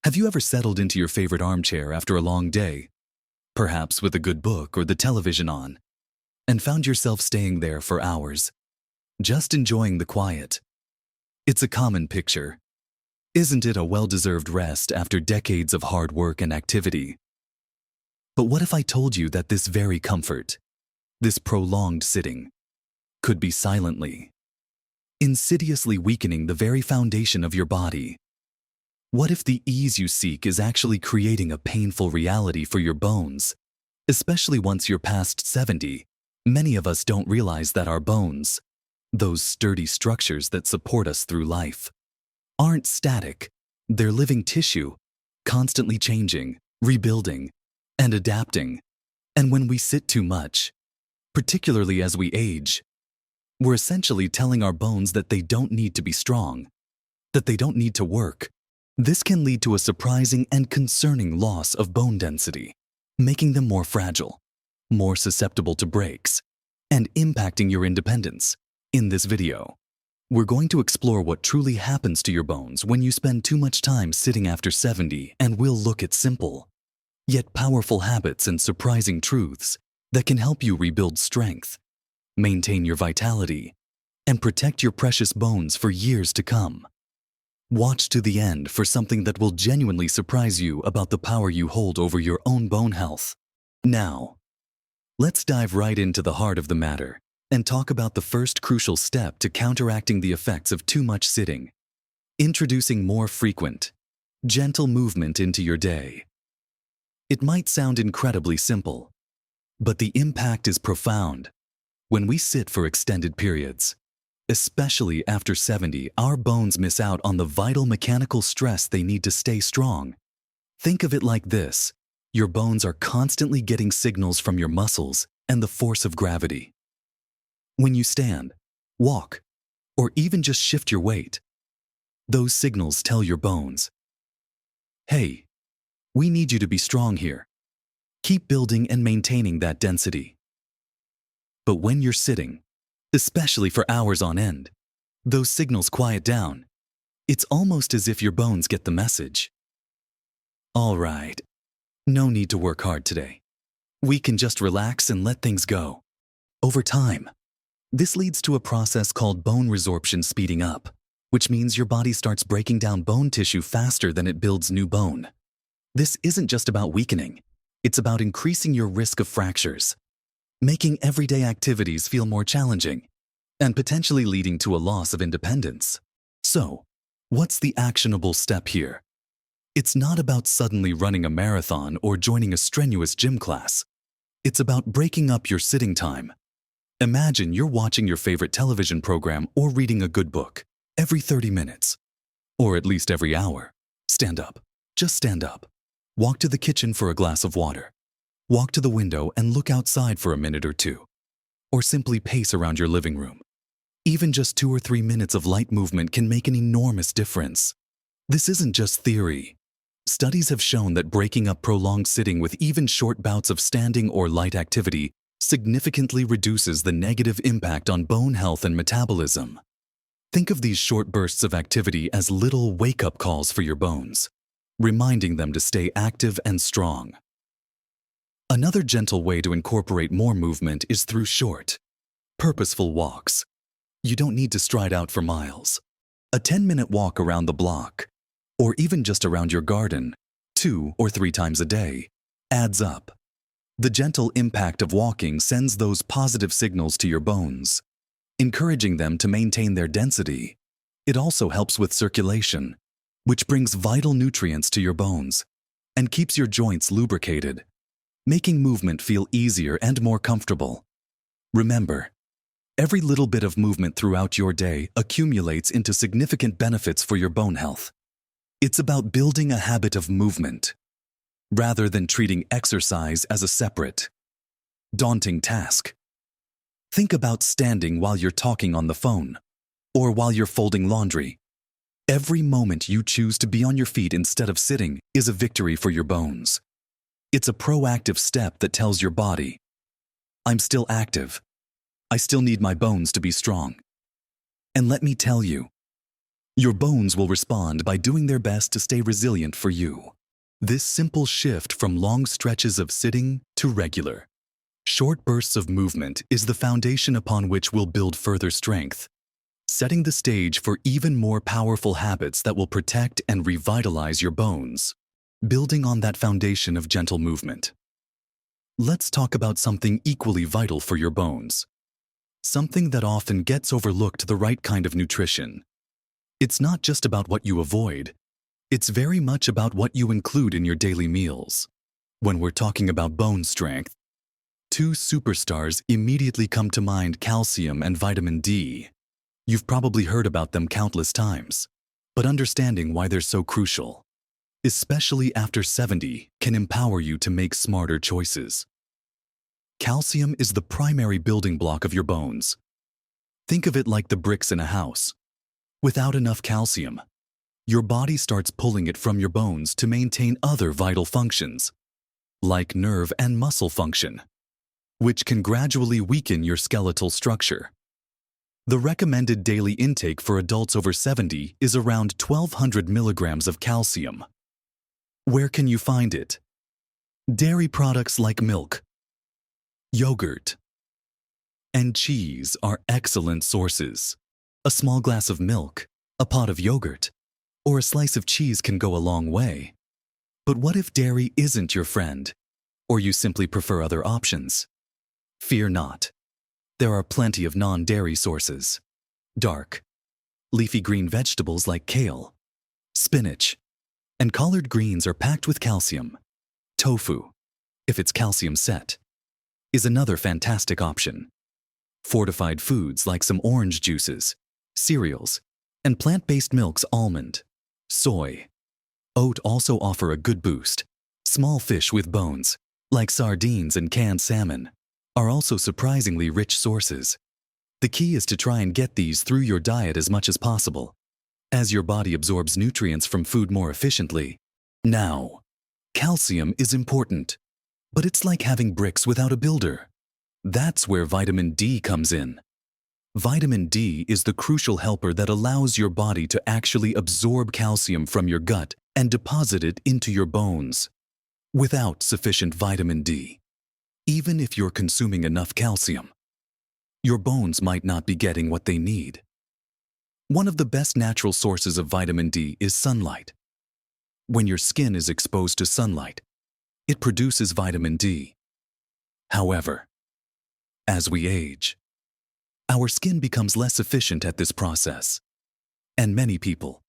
Have you ever settled into your favorite armchair after a long day, perhaps with a good book or the television on, and found yourself staying there for hours, just enjoying the quiet? It's a common picture. Isn't it a well-deserved rest after decades of hard work and activity? But what if I told you that this very comfort, this prolonged sitting, could be silently, insidiously weakening the very foundation of your body? What if the ease you seek is actually creating a painful reality for your bones? Especially once you're past 70, many of us don't realize that our bones, those sturdy structures that support us through life, aren't static. They're living tissue, constantly changing, rebuilding, and adapting. And when we sit too much, particularly as we age, we're essentially telling our bones that they don't need to be strong, that they don't need to work. This can lead to a surprising and concerning loss of bone density, making them more fragile, more susceptible to breaks, and impacting your independence. In this video, we're going to explore what truly happens to your bones when you spend too much time sitting after 70, and we'll look at simple, yet powerful habits and surprising truths that can help you rebuild strength, maintain your vitality, and protect your precious bones for years to come. Watch to the end for something that will genuinely surprise you about the power you hold over your own bone health. Now, let's dive right into the heart of the matter and talk about the first crucial step to counteracting the effects of too much sitting. Introducing more frequent, gentle movement into your day. It might sound incredibly simple, but the impact is profound. When we sit for extended periods, especially after 70, our bones miss out on the vital mechanical stress they need to stay strong. Think of it like this: your bones are constantly getting signals from your muscles and the force of gravity. When you stand, walk, or even just shift your weight, those signals tell your bones, "Hey, we need you to be strong here." Keep building and maintaining that density. But when you're sitting, especially for hours on end, those signals quiet down. It's almost as if your bones get the message. All right, no need to work hard today. We can just relax and let things go. Over time, this leads to a process called bone resorption speeding up, which means your body starts breaking down bone tissue faster than it builds new bone. This isn't just about weakening, it's about increasing your risk of fractures, making everyday activities feel more challenging, and potentially leading to a loss of independence. So, what's the actionable step here? It's not about suddenly running a marathon or joining a strenuous gym class. It's about breaking up your sitting time. Imagine you're watching your favorite television program or reading a good book every 30 minutes, or at least every hour. Stand up. Just stand up. Walk to the kitchen for a glass of water. Walk to the window and look outside for a minute or two. Or simply pace around your living room. Even just 2 or 3 minutes of light movement can make an enormous difference. This isn't just theory. Studies have shown that breaking up prolonged sitting with even short bouts of standing or light activity significantly reduces the negative impact on bone health and metabolism. Think of these short bursts of activity as little wake-up calls for your bones, reminding them to stay active and strong. Another gentle way to incorporate more movement is through short, purposeful walks. You don't need to stride out for miles. A 10-minute walk around the block, or even just around your garden, 2 or 3 times a day, adds up. The gentle impact of walking sends those positive signals to your bones, encouraging them to maintain their density. It also helps with circulation, which brings vital nutrients to your bones and keeps your joints lubricated, making movement feel easier and more comfortable. Remember, every little bit of movement throughout your day accumulates into significant benefits for your bone health. It's about building a habit of movement, rather than treating exercise as a separate, daunting task. Think about standing while you're talking on the phone, or while you're folding laundry. Every moment you choose to be on your feet instead of sitting is a victory for your bones. It's a proactive step that tells your body, "I'm still active. I still need my bones to be strong." And let me tell you, Your bones will respond by doing their best to stay resilient for you. This simple shift from long stretches of sitting to regular, short bursts of movement is the foundation upon which we'll build further strength, setting the stage for even more powerful habits that will protect and revitalize your bones, building on that foundation of gentle movement. Let's talk about something equally vital for your bones, something that often gets overlooked: the right kind of nutrition. It's not just about what you avoid, it's very much about what you include in your daily meals. When we're talking about bone strength, two superstars immediately come to mind: calcium and vitamin D. You've probably heard about them countless times, but understanding why they're so crucial, especially after 70, can empower you to make smarter choices. Calcium is the primary building block of your bones. Think of it like the bricks in a house. Without enough calcium, your body starts pulling it from your bones to maintain other vital functions, like nerve and muscle function, which can gradually weaken your skeletal structure. The recommended daily intake for adults over 70 is around 1,200 milligrams of calcium. Where can you find it? Dairy products like milk, yogurt, and cheese are excellent sources. A small glass of milk, a pot of yogurt, or a slice of cheese can go a long way. But what if dairy isn't your friend, or you simply prefer other options? Fear not. There are plenty of non-dairy sources. Dark, leafy green vegetables like kale, spinach, and collard greens are packed with calcium. Tofu, if it's calcium set, is another fantastic option. Fortified foods like some orange juices, cereals, and plant-based milks, almond, soy, oat also offer a good boost. Small fish with bones, like sardines and canned salmon, are also surprisingly rich sources. The key is to try and get these through your diet as much as possible, as your body absorbs nutrients from food more efficiently. Now, calcium is important, but it's like having bricks without a builder. That's where vitamin D comes in. Vitamin D is the crucial helper that allows your body to actually absorb calcium from your gut and deposit it into your bones. Without sufficient vitamin D, even if you're consuming enough calcium, your bones might not be getting what they need. One of the best natural sources of vitamin D is sunlight. When your skin is exposed to sunlight, it produces vitamin D. However, as we age, our skin becomes less efficient at this process, and many people,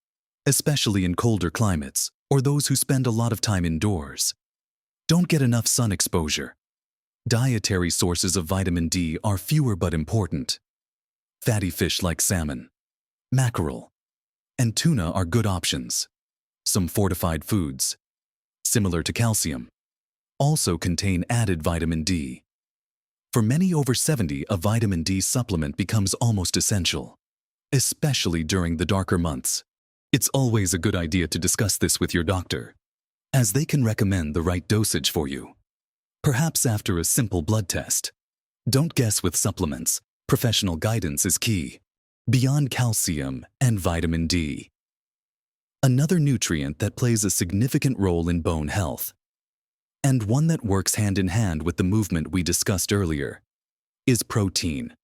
especially in colder climates or those who spend a lot of time indoors, don't get enough sun exposure. Dietary sources of vitamin D are fewer but important. Fatty fish like salmon, mackerel, and tuna are good options. Some fortified foods, similar to calcium, also contain added vitamin D. For many over 70, a vitamin D supplement becomes almost essential, especially during the darker months. It's always a good idea to discuss this with your doctor, as they can recommend the right dosage for you, perhaps after a simple blood test. Don't guess with supplements. Professional guidance is key, beyond calcium and vitamin D. Another nutrient that plays a significant role in bone health, and one that works hand in hand with the movement we discussed earlier, is protein.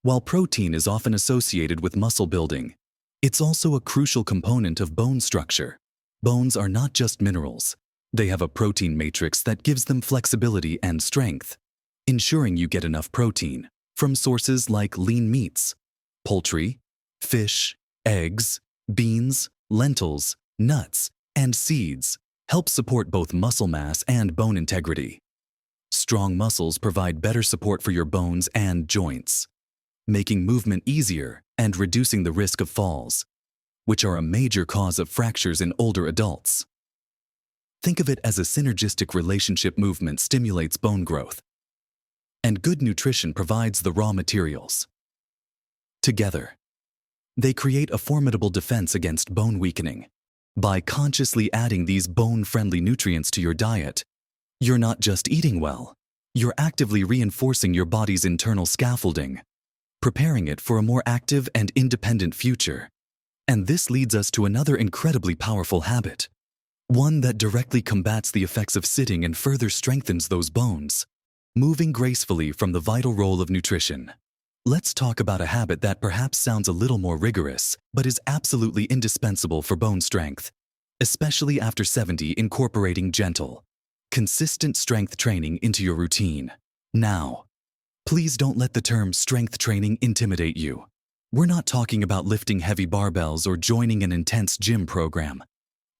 While protein is often associated with muscle building, it's also a crucial component of bone structure. Bones are not just minerals. They have a protein matrix that gives them flexibility and strength, ensuring you get enough protein from sources like lean meats, poultry, fish, eggs, beans, lentils, nuts, and seeds help support both muscle mass and bone integrity. Strong muscles provide better support for your bones and joints, making movement easier and reducing the risk of falls, which are a major cause of fractures in older adults. Think of it as a synergistic relationship. Movement stimulates bone growth, and good nutrition provides the raw materials. Together, they create a formidable defense against bone weakening. By consciously adding these bone-friendly nutrients to your diet, you're not just eating well, you're actively reinforcing your body's internal scaffolding, preparing it for a more active and independent future. And this leads us to another incredibly powerful habit, one that directly combats the effects of sitting and further strengthens those bones, moving gracefully from the vital role of nutrition. Let's talk about a habit that perhaps sounds a little more rigorous, but is absolutely indispensable for bone strength, especially after 70, incorporating gentle, consistent strength training into your routine. Now, please don't let the term strength training intimidate you. We're not talking about lifting heavy barbells or joining an intense gym program.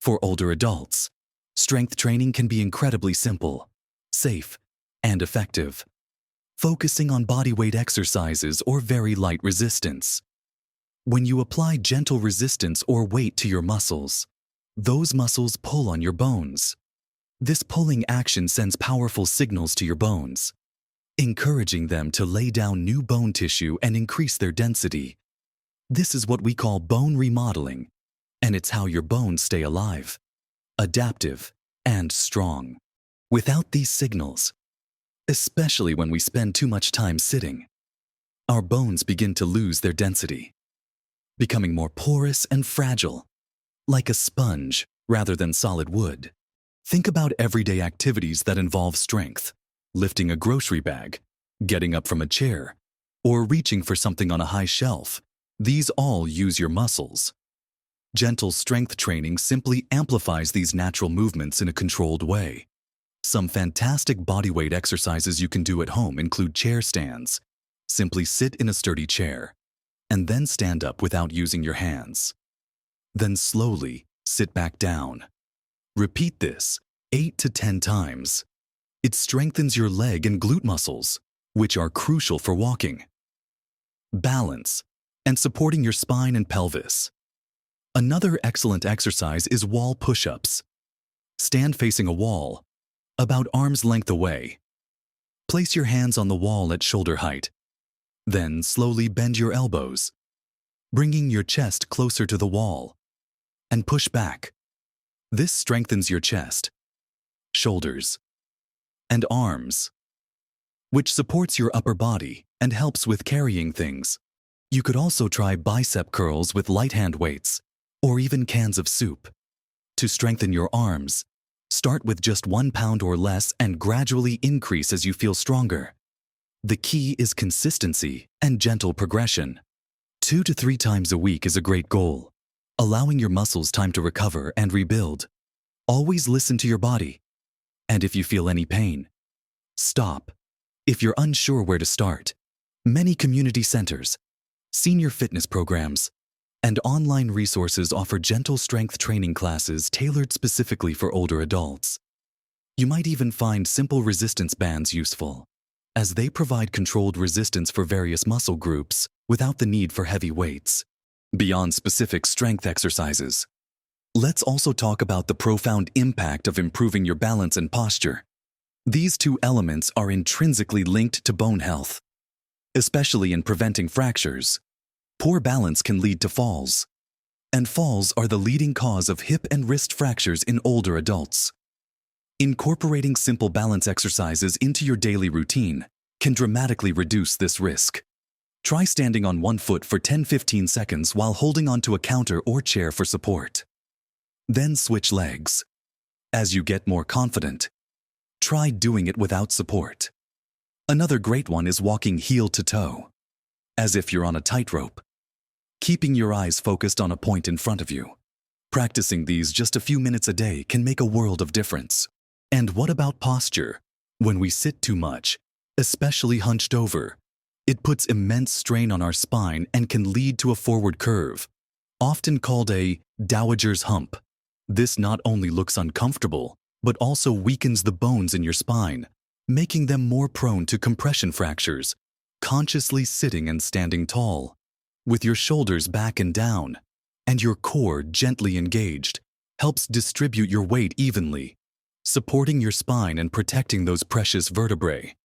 For older adults, strength training can be incredibly simple, safe, and effective, focusing on bodyweight exercises or very light resistance. When you apply gentle resistance or weight to your muscles, those muscles pull on your bones. This pulling action sends powerful signals to your bones, encouraging them to lay down new bone tissue and increase their density. This is what we call bone remodeling, and it's how your bones stay alive, adaptive, and strong. Without these signals, especially when we spend too much time sitting, our bones begin to lose their density, becoming more porous and fragile, like a sponge rather than solid wood. Think about everyday activities that involve strength, lifting a grocery bag, getting up from a chair, or reaching for something on a high shelf. These all use your muscles. Gentle strength training simply amplifies these natural movements in a controlled way. Some fantastic bodyweight exercises you can do at home include chair stands. Simply sit in a sturdy chair, and then stand up without using your hands. Then slowly sit back down. Repeat this 8 to 10 times. It strengthens your leg and glute muscles, which are crucial for walking, balance, and supporting your spine and pelvis. Another excellent exercise is wall push-ups. Stand facing a wall, about arm's length away. Place your hands on the wall at shoulder height. Then slowly bend your elbows, bringing your chest closer to the wall, and push back. This strengthens your chest, shoulders, and arms, which supports your upper body and helps with carrying things. You could also try bicep curls with light hand weights, or even cans of soup. To strengthen your arms, start with just 1 pound or less and gradually increase as you feel stronger. The key is consistency and gentle progression. 2 to 3 times a week is a great goal, allowing your muscles time to recover and rebuild. Always listen to your body. And if you feel any pain, stop. If you're unsure where to start, many community centers, senior fitness programs, and online resources offer gentle strength training classes tailored specifically for older adults. You might even find simple resistance bands useful, as they provide controlled resistance for various muscle groups without the need for heavy weights. Beyond specific strength exercises, let's also talk about the profound impact of improving your balance and posture. These two elements are intrinsically linked to bone health, especially in preventing fractures. Poor balance can lead to falls, and falls are the leading cause of hip and wrist fractures in older adults. Incorporating simple balance exercises into your daily routine can dramatically reduce this risk. Try standing on one foot for 10-15 seconds while holding onto a counter or chair for support. Then switch legs. As you get more confident, try doing it without support. Another great one is walking heel to toe, as if you're on a tightrope, keeping your eyes focused on a point in front of you. Practicing these just a few minutes a day can make a world of difference. And what about posture? When we sit too much, especially hunched over, it puts immense strain on our spine and can lead to a forward curve, often called a dowager's hump. This not only looks uncomfortable, but also weakens the bones in your spine, making them more prone to compression fractures. Consciously sitting and standing tall, with your shoulders back and down, and your core gently engaged, helps distribute your weight evenly, supporting your spine and protecting those precious vertebrae.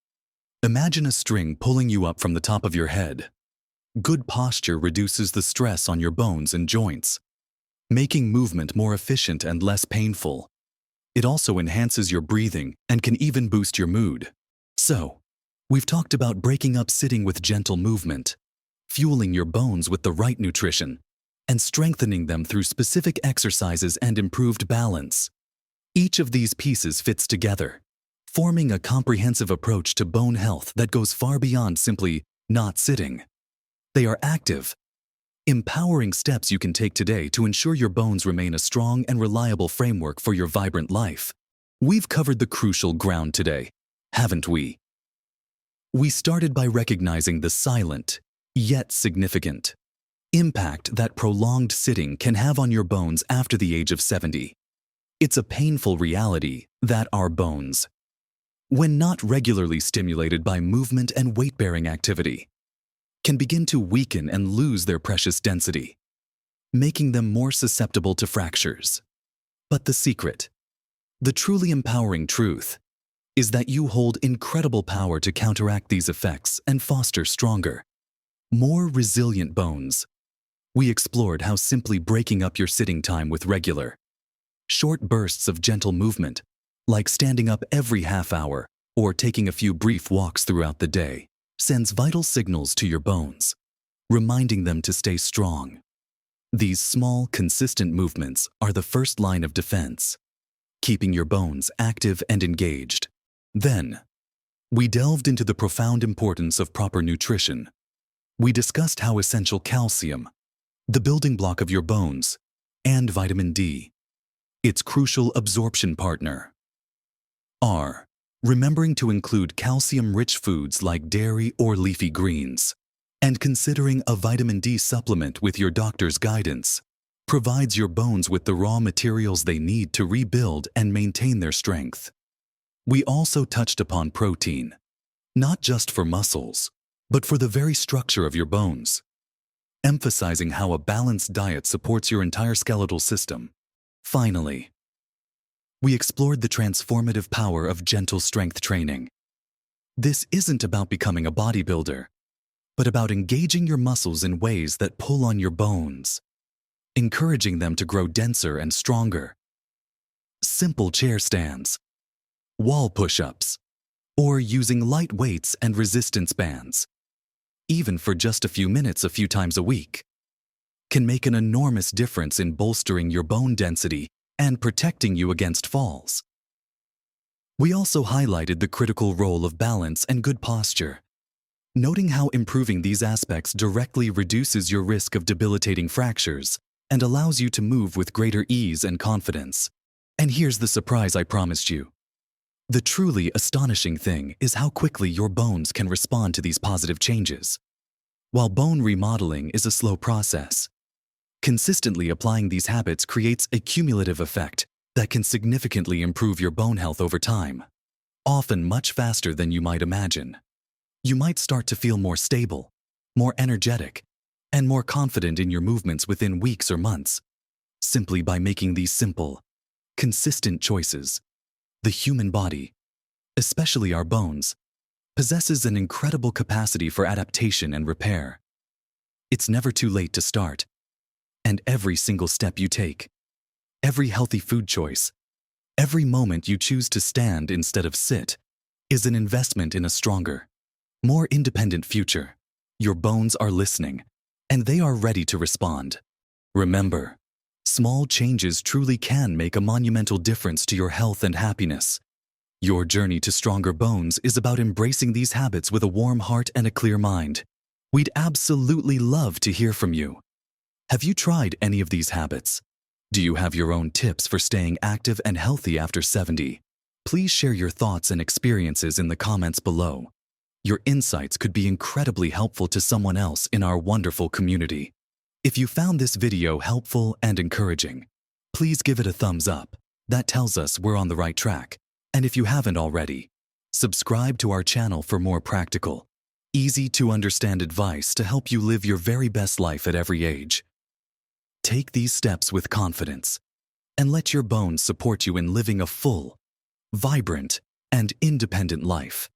Imagine a string pulling you up from the top of your head. Good posture reduces the stress on your bones and joints, making movement more efficient and less painful. It also enhances your breathing and can even boost your mood. So, we've talked about breaking up sitting with gentle movement, fueling your bones with the right nutrition, and strengthening them through specific exercises and improved balance. Each of these pieces fits together, forming a comprehensive approach to bone health that goes far beyond simply not sitting. They are active, empowering steps you can take today to ensure your bones remain a strong and reliable framework for your vibrant life. We've covered the crucial ground today, haven't we? We started by recognizing the silent, yet significant, impact that prolonged sitting can have on your bones after the age of 70. It's a painful reality that our bones, when not regularly stimulated by movement and weight-bearing activity, can begin to weaken and lose their precious density, making them more susceptible to fractures. But the secret, the truly empowering truth, is that you hold incredible power to counteract these effects and foster stronger, more resilient bones. We explored how simply breaking up your sitting time with regular, short bursts of gentle movement, like standing up every half hour or taking a few brief walks throughout the day, sends vital signals to your bones, reminding them to stay strong. These small, consistent movements are the first line of defense, keeping your bones active and engaged. Then, we delved into the profound importance of proper nutrition. We discussed how essential calcium, the building block of your bones, and vitamin D, its crucial absorption partner, are. Remembering to include calcium-rich foods like dairy or leafy greens, and considering a vitamin D supplement with your doctor's guidance, provides your bones with the raw materials they need to rebuild and maintain their strength. We also touched upon protein, not just for muscles, but for the very structure of your bones, emphasizing how a balanced diet supports your entire skeletal system. Finally, we explored the transformative power of gentle strength training. This isn't about becoming a bodybuilder, but about engaging your muscles in ways that pull on your bones, encouraging them to grow denser and stronger. Simple chair stands, wall push-ups, or using light weights and resistance bands, even for just a few minutes a few times a week, can make an enormous difference in bolstering your bone density and protecting you against falls. We also highlighted the critical role of balance and good posture, noting how improving these aspects directly reduces your risk of debilitating fractures and allows you to move with greater ease and confidence. And here's the surprise I promised you. The truly astonishing thing is how quickly your bones can respond to these positive changes. While bone remodeling is a slow process, consistently applying these habits creates a cumulative effect that can significantly improve your bone health over time, often much faster than you might imagine. You might start to feel more stable, more energetic, and more confident in your movements within weeks or months, simply by making these simple, consistent choices. The human body, especially our bones, possesses an incredible capacity for adaptation and repair. It's never too late to start. And every single step you take, every healthy food choice, every moment you choose to stand instead of sit, is an investment in a stronger, more independent future. Your bones are listening, and they are ready to respond. Remember, small changes truly can make a monumental difference to your health and happiness. Your journey to stronger bones is about embracing these habits with a warm heart and a clear mind. We'd absolutely love to hear from you. Have you tried any of these habits? Do you have your own tips for staying active and healthy after 70? Please share your thoughts and experiences in the comments below. Your insights could be incredibly helpful to someone else in our wonderful community. If you found this video helpful and encouraging, please give it a thumbs up. That tells us we're on the right track. And if you haven't already, subscribe to our channel for more practical, easy-to-understand advice to help you live your very best life at every age. Take these steps with confidence and let your bones support you in living a full, vibrant, and independent life.